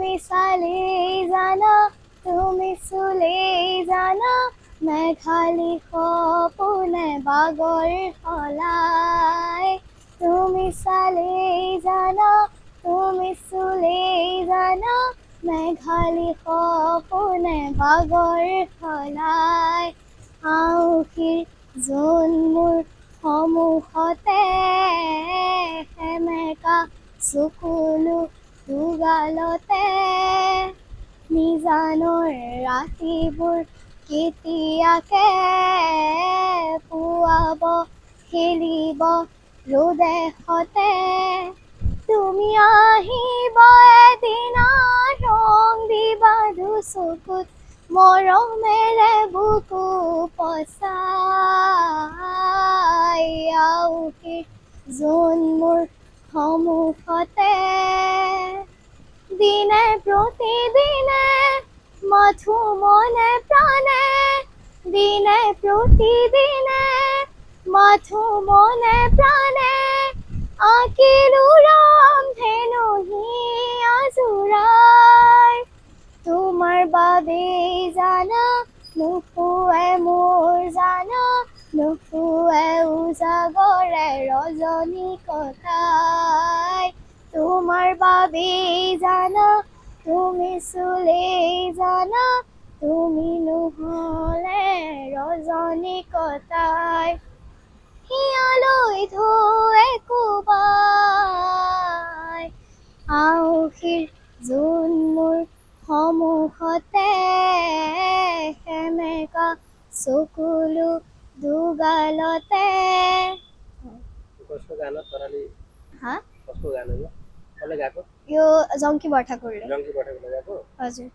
তুমি চালেই জানা, তুমি চুলেই জানা, মেঘালী সপোনে বাগৰ সলাই। তুমি চালেই জানা, তুমি চুলেই জানা, মেঘালী সপোনে বাগৰ সলাই। আঁউসীৰ জোন মোৰ সন্মুখতে, সেমেকা চকুলো দুগালতে। নিজানৰ ৰাতিবোৰ কেতিয়াকে পুৱাব খেলিব ৰ'দে সতে। তুমি আহিব এদিনা, ৰং দিবা দুচকুত, মৰমেৰে বুকু পচাই। আঁউসীৰ জোন মোৰ সন্মুখতে, দিনে প্ৰতিদিনে মাথো মনে প্ৰাণে, দিনে প্ৰতিদিনে মাথো মনে প্ৰাণে। আঁকিলো ৰামধেনু হিয়া জোৰাই, তোমাৰ বাবেই জানা, নুশুৱে মোৰ জানা, নুশুৱে উজাগৰে ৰজনী কটাই। তোমাৰ বাবেই জানা, তুমি চুলেই জানা, তুমি নহ'লে ৰজনী কটাই। হিয়ালৈ ধুৱে কোবাই, আঁউসীৰ জোন মোৰ সন্মুখতে, সেমেকা চকুলো দুগালতে। कसको गाना तराली হা कसको गाना यो कसले गाएको यो जङ्की बर्ठाकुलले रङ्गी बटेको गाएको हजुर।